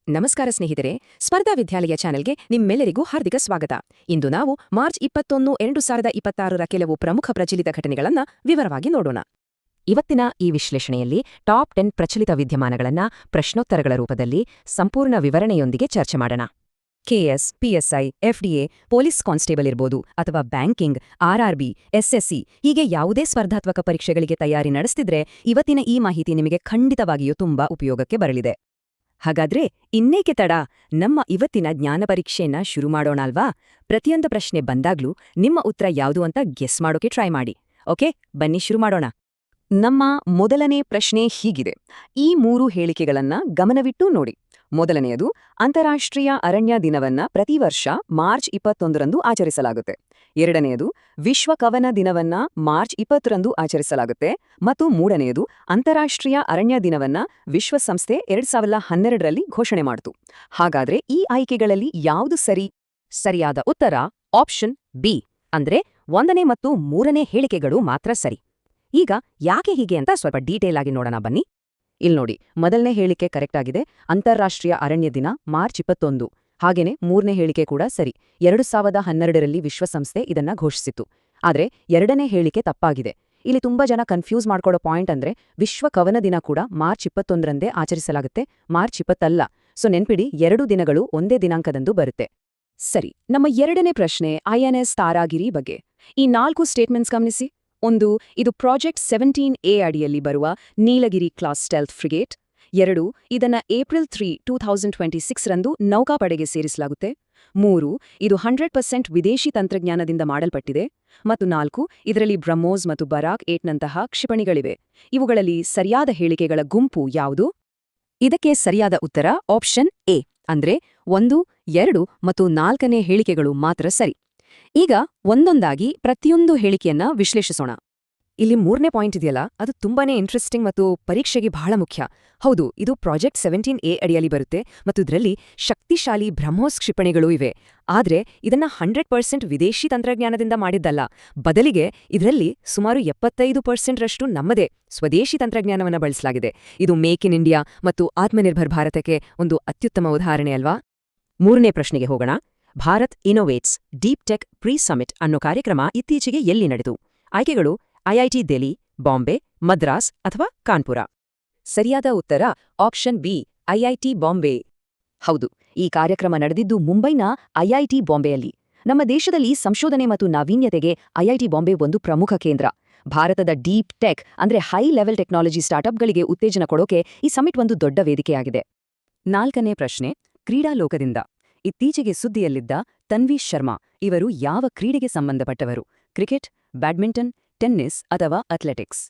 ನಮಸ್ಕಾರ ಸ್ನೇಹಿತರೆ, ಸ್ಪರ್ಧಾ ವಿದ್ಯಾಲಯ ಚಾನೆಲ್ಗೆ ನಿಮ್ಮೆಲ್ಲರಿಗೂ ಹಾರ್ದಿಕ ಸ್ವಾಗತ. ಇಂದು ನಾವು ಮಾರ್ಚ್ 21, 2026ರ ಕೆಲವು ಪ್ರಮುಖ ಪ್ರಚಲಿತ ಘಟನೆಗಳನ್ನು ವಿವರವಾಗಿ ನೋಡೋಣ. ಇವತ್ತಿನ ಈ ವಿಶ್ಲೇಷಣೆಯಲ್ಲಿ ಟಾಪ್ 10 ಪ್ರಚಲಿತ ವಿದ್ಯಮಾನಗಳನ್ನು ಪ್ರಶ್ನೋತ್ತರಗಳ ರೂಪದಲ್ಲಿ ಸಂಪೂರ್ಣ ವಿವರಣೆಯೊಂದಿಗೆ ಚರ್ಚೆ ಮಾಡೋಣ. KS, PSI, FDA, police constable ಇರ್ಬೋದು ಅಥವಾ ಬ್ಯಾಂಕಿಂಗ್, ಆರ್ಆರ್ಬಿ, ಎಸ್ಎಸ್ಸಿ ಹೀಗೆ ಯಾವುದೇ ಸ್ಪರ್ಧಾತ್ಮಕ ಪರೀಕ್ಷೆಗಳಿಗೆ ತಯಾರಿ ನಡೆಸ್ತಿದ್ರೆ ಇವತ್ತಿನ ಈ ಮಾಹಿತಿ ನಿಮಗೆ ಖಂಡಿತವಾಗಿಯೂ ತುಂಬಾ ಉಪಯೋಗಕ್ಕೆ ಬರಲಿದೆ. ಹಾಗಾದ್ರೆ ಇನ್ನೇಕೆ ತಡ, ನಮ್ಮ ಇವತ್ತಿನ ಜ್ಞಾನ ಪರೀಕ್ಷೆಯನ್ನ ಶುರು ಮಾಡೋಣ ಅಲ್ವಾ? ಪ್ರತಿಯೊಂದು ಪ್ರಶ್ನೆ ಬಂದಾಗ್ಲೂ ನಿಮ್ಮ ಉತ್ತರ ಯಾವುದು ಅಂತ ಗೆಸ್ ಮಾಡೋಕೆ ಟ್ರೈ ಮಾಡಿ. ಓಕೆ, ಬನ್ನಿ ಶುರು ಮಾಡೋಣ. ನಮ್ಮ ಮೊದಲನೇ ಪ್ರಶ್ನೆ ಹೀಗಿದೆ. ಈ 3 ಹೇಳಿಕೆಗಳನ್ನ ಗಮನವಿಟ್ಟು ನೋಡಿ. ಮೊದಲನೆಯದು, ಅಂತಾರಾಷ್ಟ್ರೀಯ ಅರಣ್ಯ ದಿನವನ್ನ ಪ್ರತಿ ವರ್ಷ ಮಾರ್ಚ್ 21ರಂದು ಆಚರಿಸಲಾಗುತ್ತೆ. ಎರಡನೆಯದು, ವಿಶ್ವ ಕವನ ದಿನವನ್ನ ಮಾರ್ಚ್ 20ರಂದು ಆಚರಿಸಲಾಗುತ್ತೆ. ಮತ್ತು ಮೂರನೆಯದು, ಅಂತಾರಾಷ್ಟ್ರೀಯ ಅರಣ್ಯ ದಿನವನ್ನ ವಿಶ್ವಸಂಸ್ಥೆ 2012ರಲ್ಲಿ ಘೋಷಣೆ ಮಾಡಿತು. ಹಾಗಾದ್ರೆ ಈ ಆಯ್ಕೆಗಳಲ್ಲಿ ಯಾವುದು ಸರಿ? ಸರಿಯಾದ ಉತ್ತರ ಆಪ್ಷನ್ ಬಿ, ಅಂದ್ರೆ 1ನೇ ಮತ್ತು 3ನೇ ಹೇಳಿಕೆಗಳು ಮಾತ್ರ ಸರಿ. ಈಗ ಯಾಕೆ ಹೀಗೆ ಅಂತ ಸ್ವಲ್ಪ ಡೀಟೇಲ್ ಆಗಿ ನೋಡೋಣ ಬನ್ನಿ. ನೋಡಿ, ಮೊದಲನೇ ಹೇಳಿಕೆ ಕರೆಕ್ಟ್ ಆಗಿದೆ, ಅಂತಾರಾಷ್ಟ್ರೀಯ ಅರಣ್ಯ ದಿನ ಮಾರ್ಚ್ 21. ಹಾಗೇನೆ 3ನೇ ಹೇಳಿಕೆ ಕೂಡ ಸರಿ, 2012ರಲ್ಲಿ ವಿಶ್ವಸಂಸ್ಥೆ ಇದನ್ನ ಘೋಷಿಸಿತು. ಆದ್ರೆ 2ನೇ ಹೇಳಿಕೆ ತಪ್ಪಾಗಿದೆ. ಇಲ್ಲಿ ತುಂಬಾ ಜನ ಕನ್ಫ್ಯೂಸ್ ಮಾಡ್ಕೊಳ್ಳೋ ಪಾಯಿಂಟ್ ಅಂದ್ರೆ ವಿಶ್ವ ಕವನ ದಿನ ಕೂಡ ಮಾರ್ಚ್ 21ರಂದೇ ಆಚರಿಸಲಾಗುತ್ತೆ, ಮಾರ್ಚ್ 20 ಅಲ್ಲ. ಸೊ ನೆನ್ಪಿಡಿ, 2 ದಿನಗಳು ಒಂದೇ ದಿನಾಂಕದಂದು ಬರುತ್ತೆ. ಸರಿ, ನಮ್ಮ 2ನೇ ಪ್ರಶ್ನೆ INS ತಾರಾಗಿರಿ ಬಗ್ಗೆ. ಈ 4 ಸ್ಟೇಟ್ಮೆಂಟ್ಸ್ ಗಮನಿಸಿ. 1, ಇದು ಪ್ರಾಜೆಕ್ಟ್ 17A ಅಡಿಯಲ್ಲಿ ಬರುವ ನೀಲಗಿರಿ ಕ್ಲಾಸ್ ಸ್ಟೆಲ್ತ್ ಫ್ರಿಗೇಟ್. 2, ಇದನ್ನ ಏಪ್ರಿಲ್ 3, 2026ರಂದು ನೌಕಾಪಡೆಗೆ ಸೇರಿಸಲಾಗುತ್ತೆ. 3, ಇದು 100% ವಿದೇಶಿ ತಂತ್ರಜ್ಞಾನದಿಂದ ಮಾಡಲ್ಪಟ್ಟಿದೆ. ಮತ್ತು 4, ಇದರಲ್ಲಿ ಬ್ರಹ್ಮೋಸ್ ಮತ್ತು ಬರಾಕ್ 8ನಂತಹ ಕ್ಷಿಪಣಿಗಳಿವೆ. ಇವುಗಳಲ್ಲಿ ಸರಿಯಾದ ಹೇಳಿಕೆಗಳ ಗುಂಪು ಯಾವುದು? ಇದಕ್ಕೆ ಸರಿಯಾದ ಉತ್ತರ ಆಪ್ಷನ್ ಎ, ಅಂದ್ರೆ 1, 2 ಮತ್ತು 4ನೇ ಹೇಳಿಕೆಗಳು ಮಾತ್ರ ಸರಿ. ಈಗ ಒಂದೊಂದಾಗಿ ಪ್ರತಿಯೊಂದು ಹೇಳಿಕೆಯನ್ನ ವಿಶ್ಲೇಷಿಸೋಣ. ಇಲ್ಲಿ 3ನೇ ಪಾಯಿಂಟ್ ಇದೆಯಲ್ಲ, ಅದು ತುಂಬಾನೇ ಇಂಟ್ರೆಸ್ಟಿಂಗ್ ಮತ್ತು ಪರೀಕ್ಷೆಗೆ ಬಹಳ ಮುಖ್ಯ. ಹೌದು, ಇದು ಪ್ರಾಜೆಕ್ಟ್ 17A ಅಡಿಯಲ್ಲಿ ಬರುತ್ತೆ ಮತ್ತು ಇದರಲ್ಲಿ ಶಕ್ತಿಶಾಲಿ ಬ್ರಹ್ಮೋಸ್ ಕ್ಷಿಪಣಿಗಳೂ ಇವೆ. ಆದ್ರೆ ಇದನ್ನ 100% ವಿದೇಶಿ ತಂತ್ರಜ್ಞಾನದಿಂದ ಮಾಡಿದ್ದಲ್ಲ, ಬದಲಿಗೆ ಇದರಲ್ಲಿ ಸುಮಾರು 75%ರಷ್ಟು ನಮ್ಮದೇ ಸ್ವದೇಶಿ ತಂತ್ರಜ್ಞಾನವನ್ನು ಬಳಸಲಾಗಿದೆ. ಇದು ಮೇಕ್ ಇನ್ ಇಂಡಿಯಾ ಮತ್ತು ಆತ್ಮನಿರ್ಭರ್ ಭಾರತಕ್ಕೆ ಒಂದು ಅತ್ಯುತ್ತಮ ಉದಾಹರಣೆ ಅಲ್ವಾ? 3ನೇ ಪ್ರಶ್ನೆಗೆ ಹೋಗೋಣ. Bharat innovates deep tech pre summit ಅನ್ನೋ ಕಾರ್ಯಕ್ರಮ ಇತ್ತೀಚೆಗೆ ಎಲ್ಲಿ ನಡೆದು? ಆಯ್ಕೆಗಳು IIT ದೆಹಲಿ, ಬಾಂಬೆ, ಮದ್ರಾಸ್ ಅಥವಾ ಕಾನ್ಪುರ. ಸರಿಯಾದ ಉತ್ತರ ಆಪ್ಷನ್ ಬಿ, IIT ಬಾಂಬೆ. ಹೌದು, ಈ ಕಾರ್ಯಕ್ರಮ ನಡೆದಿದ್ದು ಮುಂಬೈನ IIT ಬಾಂಬೆಯಲ್ಲಿ. ನಮ್ಮ ದೇಶದಲ್ಲಿ ಸಂಶೋಧನೆ ಮತ್ತು ನಾವೀನ್ಯತೆಗೆ IIT ಬಾಂಬೆ ಒಂದು ಪ್ರಮುಖ ಕೇಂದ್ರ. ಭಾರತದ ಡೀಪ್ ಟೆಕ್ ಅಂದ್ರೆ ಹೈ ಲೆವೆಲ್ ಟೆಕ್ನಾಲಜಿ ಸ್ಟಾರ್ಟ್ಅಪ್ಗಳಿಗೆ ಉತ್ತೇಜನ ಕೊಡೋಕೆ ಈ ಸಮಿಟ್ ಒಂದು ದೊಡ್ಡ ವೇದಿಕೆಯಾಗಿದೆ. 4ನೇ ಪ್ರಶ್ನೆ ಕ್ರೀಡಾ ಲೋಕದಿಂದ. ಇತ್ತೀಚೆಗೆ ಸುದ್ದಿಯಲ್ಲಿದ್ದ ತನ್ವಿ ಶರ್ಮಾ ಇವರು ಯಾವ ಕ್ರೀಡೆಗೆ ಸಂಬಂಧಪಟ್ಟವರು? ಕ್ರಿಕೆಟ್, ಬ್ಯಾಡ್ಮಿಂಟನ್, ಟೆನ್ನಿಸ್ ಅಥವಾ ಅಥ್ಲೆಟಿಕ್ಸ್?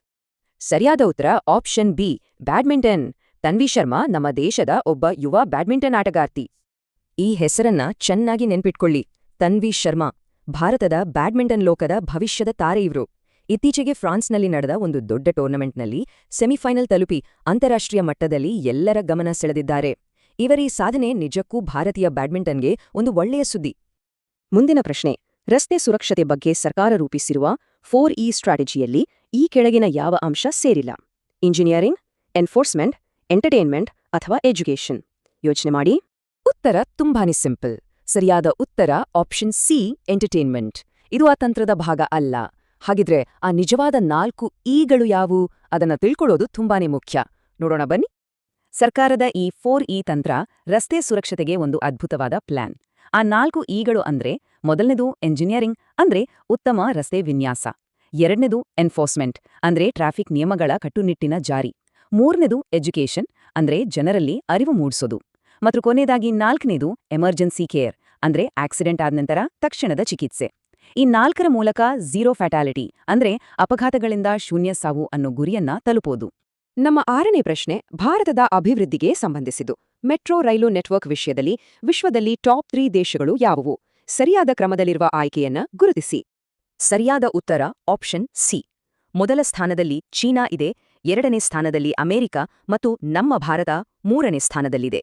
ಸರಿಯಾದ ಉತ್ತರ option B, badminton. Tanvi Sharma ನಮ್ಮ ದೇಶದ ಒಬ್ಬ ಯುವ ಬ್ಯಾಡ್ಮಿಂಟನ್ ಆಟಗಾರ್ತಿ. ಈ ಹೆಸರನ್ನ ಚೆನ್ನಾಗಿ ನೆನ್ಪಿಟ್ಕೊಳ್ಳಿ, ತನ್ವಿ ಶರ್ಮಾ. ಭಾರತದ ಬ್ಯಾಡ್ಮಿಂಟನ್ ಲೋಕದ ಭವಿಷ್ಯದ ತಾರೆ ಇವ್ರು. ಇತ್ತೀಚೆಗೆ ಫ್ರಾನ್ಸ್ನಲ್ಲಿ ನಡೆದ ಒಂದು ದೊಡ್ಡ ಟೂರ್ನಮೆಂಟ್ನಲ್ಲಿ ಸೆಮಿಫೈನಲ್ ತಲುಪಿ ಅಂತಾರಾಷ್ಟ್ರೀಯ ಮಟ್ಟದಲ್ಲಿ ಎಲ್ಲರ ಗಮನ ಸೆಳೆದಿದ್ದಾರೆ. ಇವರ ಈ ಸಾಧನೆ ನಿಜಕ್ಕೂ ಭಾರತೀಯ ಬ್ಯಾಡ್ಮಿಂಟನ್ಗೆ ಒಂದು ಒಳ್ಳೆಯ ಸುದ್ದಿ. ಮುಂದಿನ ಪ್ರಶ್ನೆ, ರಸ್ತೆ ಸುರಕ್ಷತೆ ಬಗ್ಗೆ ಸರ್ಕಾರ ರೂಪಿಸಿರುವ 4E ಸ್ಟ್ರಾಟಜಿಯಲ್ಲಿ ಈ ಕೆಳಗಿನ ಯಾವ ಅಂಶ ಸೇರಿಲ್ಲ? ಇಂಜಿನಿಯರಿಂಗ್, ಎನ್ಫೋರ್ಸ್ಮೆಂಟ್, ಎಂಟರ್ಟೈನ್ಮೆಂಟ್ ಅಥವಾ ಎಜುಕೇಷನ್? ಯೋಚನೆ ಮಾಡಿ. ಉತ್ತರ ತುಂಬಾನೇ ಸಿಂಪಲ್. ಸರಿಯಾದ ಉತ್ತರ ಆಪ್ಷನ್ ಸಿ, ಎಂಟರ್ಟೈನ್ಮೆಂಟ್. ಇದು ಆ ತಂತ್ರದ ಭಾಗ ಅಲ್ಲ. ಹಾಗಿದ್ರೆ ಆ ನಿಜವಾದ 4 ಇಗಳು ಯಾವುವು? ಅದನ್ನ ತಿಳ್ಕೊಳ್ಳೋದು ತುಂಬಾನೇ ಮುಖ್ಯ. ನೋಡೋಣ ಬನ್ನಿ. ಸರ್ಕಾರದ ಈ 4E ತಂತ್ರ ರಸ್ತೆ ಸುರಕ್ಷತೆಗೆ ಒಂದು ಅದ್ಭುತವಾದ ಪ್ಲಾನ್. ಆ 4 ಇಗಳು ಅಂದ್ರೆ, ಮೊದಲನೇದು ಎಂಜಿನಿಯರಿಂಗ್ ಅಂದ್ರೆ ಉತ್ತಮ ರಸ್ತೆ ವಿನ್ಯಾಸ. 2ನೇದು ಎನ್ಫೋರ್ಸ್ಮೆಂಟ್ ಅಂದ್ರೆ ಟ್ರಾಫಿಕ್ ನಿಯಮಗಳ ಕಟ್ಟುನಿಟ್ಟಿನ ಜಾರಿ. 3ನೇದು ಎಜುಕೇಷನ್ ಅಂದ್ರೆ ಜನರಲ್ಲಿ ಅರಿವು ಮೂಡಿಸೋದು. ಮತ್ತು ಕೊನೆಯದಾಗಿ 4ನೇದು ಎಮರ್ಜೆನ್ಸಿ ಕೇರ್ ಅಂದ್ರೆ ಆಕ್ಸಿಡೆಂಟ್ ಆದ ನಂತರ ತಕ್ಷಣದ ಚಿಕಿತ್ಸೆ. ಈ 4ರ ಮೂಲಕ ಝೀರೋ ಫ್ಯಾಟಾಲಿಟಿ ಅಂದ್ರೆ ಅಪಘಾತಗಳಿಂದ ಶೂನ್ಯ ಸಾವು ಅನ್ನೋ ಗುರಿಯನ್ನ ತಲುಪೋದು. ನಮ್ಮ 6ನೇ ಪ್ರಶ್ನೆ ಭಾರತದ ಅಭಿವೃದ್ಧಿಗೆ ಸಂಬಂಧಿಸಿದ್ದು. ಮೆಟ್ರೋ ರೈಲು ನೆಟ್ವರ್ಕ್ ವಿಷಯದಲ್ಲಿ ವಿಶ್ವದಲ್ಲಿ ಟಾಪ್ 3 ದೇಶಗಳು ಯಾವುವು? ಸರಿಯಾದ ಕ್ರಮದಲ್ಲಿರುವ ಆಯ್ಕೆಯನ್ನ ಗುರುತಿಸಿ. ಸರಿಯಾದ ಉತ್ತರ ಆಪ್ಷನ್ ಸಿ. ಮೊದಲ ಸ್ಥಾನದಲ್ಲಿ ಚೀನಾ ಇದೆ, 2ನೇ ಸ್ಥಾನದಲ್ಲಿ ಅಮೆರಿಕ ಮತ್ತು ನಮ್ಮ ಭಾರತ 3ನೇ ಸ್ಥಾನದಲ್ಲಿದೆ.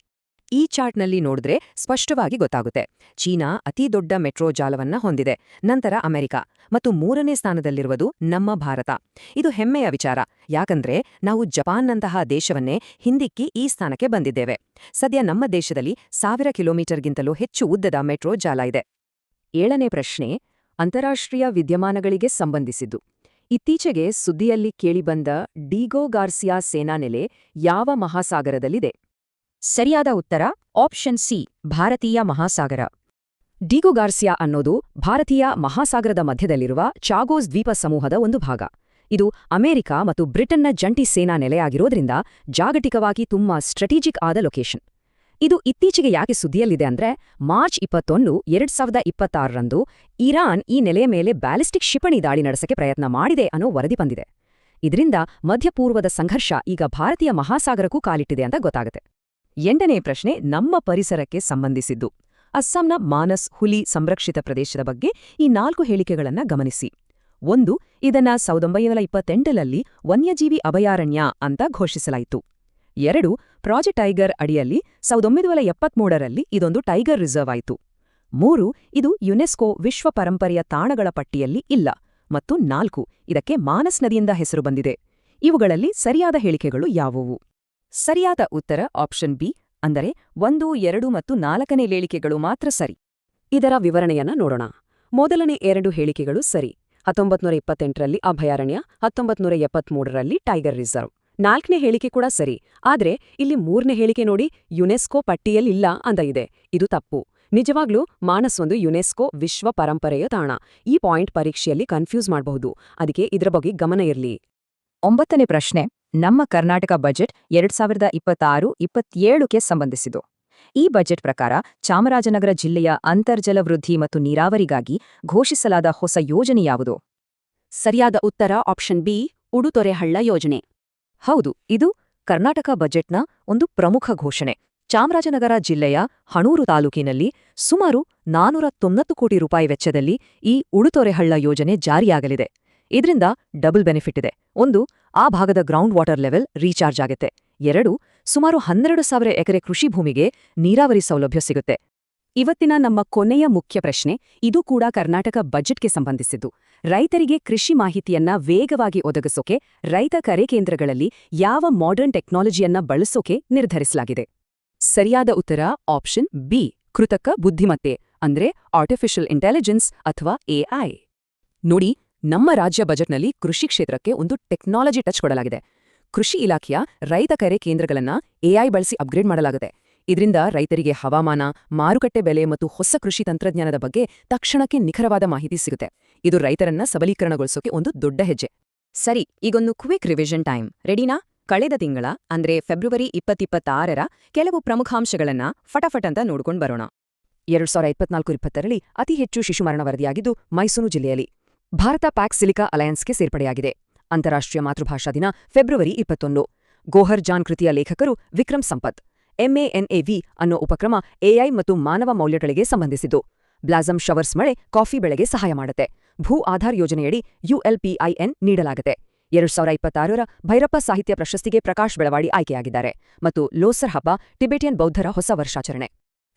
ಈ ಚಾರ್ಟ್ನಲ್ಲಿ ನೋಡಿದ್ರೆ ಸ್ಪಷ್ಟವಾಗಿ ಗೊತ್ತಾಗುತ್ತೆ. ಚೀನಾ ಅತಿ ದೊಡ್ಡ ಮೆಟ್ರೋ ಜಾಲವನ್ನ ಹೊಂದಿದೆ, ನಂತರ ಅಮೆರಿಕ, ಮತ್ತು 3ನೇ ಸ್ಥಾನದಲ್ಲಿರುವುದು ನಮ್ಮ ಭಾರತ. ಇದು ಹೆಮ್ಮೆಯ ವಿಚಾರ, ಯಾಕಂದ್ರೆ ನಾವು ಜಪಾನ್ನಂತಹ ದೇಶವನ್ನೇ ಹಿಂದಿಕ್ಕಿ ಈ ಸ್ಥಾನಕ್ಕೆ ಬಂದಿದ್ದೇವೆ. ಸದ್ಯ ನಮ್ಮ ದೇಶದಲ್ಲಿ 1000 ಕಿಲೋಮೀಟರ್ಗಿಂತಲೂ ಹೆಚ್ಚು ಉದ್ದದ ಮೆಟ್ರೋ ಜಾಲ ಇದೆ. 7ನೇ ಪ್ರಶ್ನೆ ಅಂತಾರಾಷ್ಟ್ರೀಯ ವಿದ್ಯಮಾನಗಳಿಗೆ ಸಂಬಂಧಿಸಿದ್ದು. ಇತ್ತೀಚೆಗೆ ಸುದ್ದಿಯಲ್ಲಿ ಕೇಳಿಬಂದ ಡೀಗೋ ಗಾರ್ಸಿಯಾ ಸೇನಾನೆಲೆ ಯಾವ ಮಹಾಸಾಗರದಲ್ಲಿದೆ? ಸರಿಯಾದ ಉತ್ತರ ಆಪ್ಷನ್ ಸಿ, ಭಾರತೀಯ ಮಹಾಸಾಗರ. ಡೀಗೋ ಗಾರ್ಸಿಯಾ ಅನ್ನೋದು ಭಾರತೀಯ ಮಹಾಸಾಗರದ ಮಧ್ಯದಲ್ಲಿರುವ ಚಾಗೋಸ್ ದ್ವೀಪ ಸಮೂಹದ ಒಂದು ಭಾಗ. ಇದು ಅಮೆರಿಕ ಮತ್ತು ಬ್ರಿಟನ್ನ ಜಂಟಿ ಸೇನಾ ನೆಲೆಯಾಗಿರೋದ್ರಿಂದ ಜಾಗತಿಕವಾಗಿ ತುಂಬಾ ಸ್ಟ್ರಾಟಜಿಕ್ ಆದ ಲೊಕೇಶನ್. ಇದು ಇತ್ತೀಚೆಗೆ ಯಾಕೆ ಸುದ್ದಿಯಲ್ಲಿದೆ ಅಂದ್ರೆ, ಮಾರ್ಚ್ 21, 2026ರಂದು ಇರಾನ್ ಈ ನೆಲೆಯ ಮೇಲೆ ಬ್ಯಾಲಿಸ್ಟಿಕ್ ಕ್ಷಿಪಣಿ ದಾಳಿ ನಡೆಸಕ್ಕೆ ಪ್ರಯತ್ನ ಮಾಡಿದೆ ಅನ್ನೋ ವರದಿ ಬಂದಿದೆ. ಇದರಿಂದ ಮಧ್ಯಪೂರ್ವದ ಸಂಘರ್ಷ ಈಗ ಭಾರತೀಯ ಮಹಾಸಾಗರಕ್ಕೂ ಕಾಲಿಟ್ಟಿದೆ ಅಂತ ಗೊತ್ತಾಗುತ್ತೆ. 8ನೇ ಪ್ರಶ್ನೆ ನಮ್ಮ ಪರಿಸರಕ್ಕೆ ಸಂಬಂಧಿಸಿದ್ದು. ಅಸ್ಸಾಂನ ಮಾನಸ್ ಹುಲಿ ಸಂರಕ್ಷಿತ ಪ್ರದೇಶದ ಬಗ್ಗೆ ಈ 4 ಹೇಳಿಕೆಗಳನ್ನ ಗಮನಿಸಿ. 1. ಇದನ್ನ 1928ರಲ್ಲಿ ವನ್ಯಜೀವಿ ಅಭಯಾರಣ್ಯ ಅಂತ ಘೋಷಿಸಲಾಯಿತು. 2. ಪ್ರಾಜೆಕ್ಟ್ ಟೈಗರ್ ಅಡಿಯಲ್ಲಿ 1973ರಲ್ಲಿ ಇದೊಂದು ಟೈಗರ್ ರಿಸರ್ವ್ ಆಯಿತು. 3. ಇದು ಯುನೆಸ್ಕೋ ವಿಶ್ವ ಪರಂಪರೆಯ ತಾಣಗಳ ಪಟ್ಟಿಯಲ್ಲಿ ಇಲ್ಲ. ಮತ್ತು 4. ಇದಕ್ಕೆ ಮಾನಸ್ ನದಿಯಿಂದ ಹೆಸರು ಬಂದಿದೆ. ಇವುಗಳಲ್ಲಿ ಸರಿಯಾದ ಹೇಳಿಕೆಗಳು ಯಾವುವು? ಸರಿಯಾದ ಉತ್ತರ ಆಪ್ಷನ್ ಬಿ, ಅಂದರೆ 1, 2 ಮತ್ತು 4ನೇ ಹೇಳಿಕೆಗಳು ಮಾತ್ರ ಸರಿ. ಇದರ ವಿವರಣೆಯನ್ನ ನೋಡೋಣ. ಮೊದಲನೇ 2 ಹೇಳಿಕೆಗಳು ಸರಿ. 1928ರಲ್ಲಿ ಅಭಯಾರಣ್ಯ, 1973ರಲ್ಲಿ ಟೈಗರ್ ರಿಸರ್ವ್. 4ನೇ ಹೇಳಿಕೆ ಕೂಡ ಸರಿ, ಆದ್ರೆ ಇಲ್ಲಿ 3ನೇ ಹೇಳಿಕೆ ನೋಡಿ, ಯುನೆಸ್ಕೋ ಪಟ್ಟಿಯಲ್ಲಿಲ್ಲ ಅಂತ ಇದೆ. ಇದು ತಪ್ಪು. ನಿಜವಾಗ್ಲೂ ಮಾನಸ್ ಒಂದು ಯುನೆಸ್ಕೋ ವಿಶ್ವ ಪರಂಪರೆಯ ತಾಣ. ಈ ಪಾಯಿಂಟ್ ಪರೀಕ್ಷೆಯಲ್ಲಿ ಕನ್ಫ್ಯೂಸ್ ಮಾಡಬಹುದು, ಅದಕ್ಕೆ ಇದರ ಬಗ್ಗೆ ಗಮನ ಇರಲಿ. 9ನೇ ಪ್ರಶ್ನೆ ನಮ್ಮ ಕರ್ನಾಟಕ ಬಜೆಟ್ 2026-27ಕ್ಕೆ ಸಂಬಂಧಿಸಿದ್ದು. ಈ ಬಜೆಟ್ ಪ್ರಕಾರ ಚಾಮರಾಜನಗರ ಜಿಲ್ಲೆಯ ಅಂತರ್ಜಲ ವೃದ್ಧಿ ಮತ್ತು ನೀರಾವರಿಗಾಗಿ ಘೋಷಿಸಲಾದ ಹೊಸ ಯೋಜನೆ ಯಾವುದು? ಸರಿಯಾದ ಉತ್ತರ ಆಪ್ಷನ್ ಬಿ, ಉಡುತೊರೆ ಹಳ್ಳ ಯೋಜನೆ. ಹೌದು, ಇದು ಕರ್ನಾಟಕ ಬಜೆಟ್ನ ಒಂದು ಪ್ರಮುಖ ಘೋಷಣೆ. ಚಾಮರಾಜನಗರ ಜಿಲ್ಲೆಯ ಹಣೂರು ತಾಲೂಕಿನಲ್ಲಿ ಸುಮಾರು 490 ಕೋಟಿ ರೂಪಾಯಿ ವೆಚ್ಚದಲ್ಲಿ ಈ ಉಡುತೊರೆ ಹಳ್ಳ ಯೋಜನೆ ಜಾರಿಯಾಗಲಿದೆ. ಇದರಿಂದ ಡಬಲ್ ಬೆನಿಫಿಟ್ ಇದೆ. 1. ಆ ಭಾಗದ ಗ್ರೌಂಡ್ ವಾಟರ್ ಲೆವೆಲ್ ರೀಚಾರ್ಜ್ ಆಗುತ್ತೆ. 2. ಸುಮಾರು 12,000 ಎಕರೆ ಕೃಷಿ ಭೂಮಿಗೆ ನೀರಾವರಿ ಸೌಲಭ್ಯ ಸಿಗುತ್ತೆ. ಇವತ್ತಿನ ನಮ್ಮ ಕೊನೆಯ ಮುಖ್ಯ ಪ್ರಶ್ನೆ, ಇದು ಕೂಡ ಕರ್ನಾಟಕ ಬಜೆಟ್ಗೆ ಸಂಬಂಧಿಸಿದ್ದು. ರೈತರಿಗೆ ಕೃಷಿ ಮಾಹಿತಿಯನ್ನ ವೇಗವಾಗಿ ಒದಗಿಸೋಕೆ ರೈತ ಕರೆ ಕೇಂದ್ರಗಳಲ್ಲಿ ಯಾವ ಮಾಡರ್ನ್ ಟೆಕ್ನಾಲಜಿಯನ್ನ ಬಳಸೋಕೆ ನಿರ್ಧರಿಸಲಾಗಿದೆ? ಸರಿಯಾದ ಉತ್ತರ ಆಪ್ಷನ್ ಬಿ, ಕೃತಕ ಬುದ್ಧಿಮತ್ತೆ, ಅಂದ್ರೆ ಆರ್ಟಿಫಿಷಿಯಲ್ ಇಂಟೆಲಿಜೆನ್ಸ್ ಅಥವಾ ಎಐ. ನೋಡಿ, ನಮ್ಮ ರಾಜ್ಯ ಬಜೆಟ್ನಲ್ಲಿ ಕೃಷಿ ಕ್ಷೇತ್ರಕ್ಕೆ ಒಂದು ಟೆಕ್ನಾಲಜಿ ಟಚ್ ಕೊಡಲಾಗಿದೆ. ಕೃಷಿ ಇಲಾಖೆಯ ರೈತ ಕರೆ ಕೇಂದ್ರಗಳನ್ನ ಎಐ ಬಳಸಿ ಅಪ್ಗ್ರೇಡ್ ಮಾಡಲಾಗುತ್ತೆ. ಇದರಿಂದ ರೈತರಿಗೆ ಹವಾಮಾನ, ಮಾರುಕಟ್ಟೆ ಬೆಲೆ ಮತ್ತು ಹೊಸ ಕೃಷಿ ತಂತ್ರಜ್ಞಾನದ ಬಗ್ಗೆ ತಕ್ಷಣಕ್ಕೆ ನಿಖರವಾದ ಮಾಹಿತಿ ಸಿಗುತ್ತೆ. ಇದು ರೈತರನ್ನ ಸಬಲೀಕರಣಗೊಳಿಸೋಕೆ ಒಂದು ದೊಡ್ಡ ಹೆಜ್ಜೆ. ಸರಿ, ಈಗೊಂದು ಕ್ವಿಕ್ ರಿವಿಷನ್ ಟೈಮ್. ರೆಡಿನಾ? ಕಳೆದ ತಿಂಗಳ ಅಂದ್ರೆ ಫೆಬ್ರವರಿ 2026ರ ಕೆಲವು ಪ್ರಮುಖಾಂಶಗಳನ್ನ ಫಟಾಫಟ್ ಅಂತ ನೋಡ್ಕೊಂಡು ಬರೋಣ. 2024-20ರಲ್ಲಿ ಅತಿ ಹೆಚ್ಚು ಶಿಶುಮರಣ ವರದಿಯಾಗಿದ್ದು ಮೈಸೂರು ಜಿಲ್ಲೆಯಲ್ಲಿ. ಭಾರತ ಪ್ಯಾಕ್ ಸಿಲಿಕಾ ಅಲಯನ್ಸ್ಗೆ ಸೇರ್ಪಡೆಯಾಗಿದೆ. ಅಂತಾರಾಷ್ಟ್ರೀಯ ಮಾತೃಭಾಷಾ ದಿನ ಫೆಬ್ರವರಿ 21. ಗೋಹರ್ ಜಾನ್ ಕೃತಿಯ ಲೇಖಕರು ವಿಕ್ರಮ್ ಸಂಪತ್. MANAV ಅನ್ನೋ ಉಪಕ್ರಮ ಎಐ ಮತ್ತು ಮಾನವ ಮೌಲ್ಯಗಳಿಗೆ ಸಂಬಂಧಿಸಿದ್ದು. ಬ್ಲಾಸಮ್ ಶವರ್ಸ್ ಮಳೆ ಕಾಫಿ ಬೆಳೆಗೆ ಸಹಾಯ ಮಾಡುತ್ತೆ. ಭೂ ಆಧಾರ್ ಯೋಜನೆಯಡಿ ULPIN ನೀಡಲಾಗುತ್ತೆ. 2026ರ ಭೈರಪ್ಪ ಸಾಹಿತ್ಯ ಪ್ರಶಸ್ತಿಗೆ ಪ್ರಕಾಶ್ ಬೆಳವಾಡಿ ಆಯ್ಕೆಯಾಗಿದ್ದಾರೆ. ಮತ್ತು ಲೋಸರ್ ಹಬ್ಬ ಟಿಬೆಟಿಯನ್ ಬೌದ್ಧರ ಹೊಸ ವರ್ಷಾಚರಣೆ.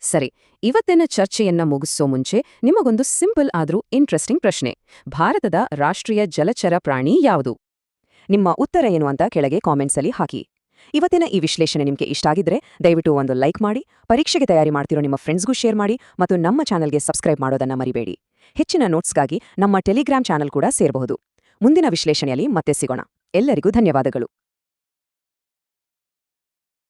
ಸರಿ, ಇವತ್ತಿನ ಚರ್ಚೆಯನ್ನ ಮುಗಿಸೋ ಮುಂಚೆ ನಿಮಗೊಂದು ಸಿಂಪಲ್ ಆದ್ರೂ ಇಂಟ್ರೆಸ್ಟಿಂಗ್ ಪ್ರಶ್ನೆ. ಭಾರತದ ರಾಷ್ಟ್ರೀಯ ಜಲಚರ ಪ್ರಾಣಿ ಯಾವುದು? ನಿಮ್ಮ ಉತ್ತರ ಏನು ಅಂತ ಕೆಳಗೆ ಕಾಮೆಂಟ್ಸಲ್ಲಿ ಹಾಕಿ. ಇವತ್ತಿನ ಈ ವಿಶ್ಲೇಷಣೆ ನಿಮಗೆ ಇಷ್ಟ ಆಗಿದ್ರೆ ದಯವಿಟ್ಟು ಒಂದು ಲೈಕ್ ಮಾಡಿ, ಪರೀಕ್ಷೆಗೆ ತಯಾರಿ ಮಾಡ್ತಿರೋ ನಿಮ್ಮ ಫ್ರೆಂಡ್ಸ್ಗೂ ಶೇರ್ ಮಾಡಿ, ಮತ್ತು ನಮ್ಮ ಚಾನಲ್ಗೆ ಸಬ್ಸ್ಕ್ರೈಬ್ ಮಾಡೋದನ್ನ ಮರಿಬೇಡಿ. ಹೆಚ್ಚಿನ ನೋಟ್ಸ್ಗಾಗಿ ನಮ್ಮ ಟೆಲಿಗ್ರಾಮ್ ಚಾನಲ್ ಕೂಡ ಸೇರಬಹುದು. ಮುಂದಿನ ವಿಶ್ಲೇಷಣೆಯಲ್ಲಿ ಮತ್ತೆ ಸಿಗೋಣ. ಎಲ್ಲರಿಗೂ ಧನ್ಯವಾದಗಳು.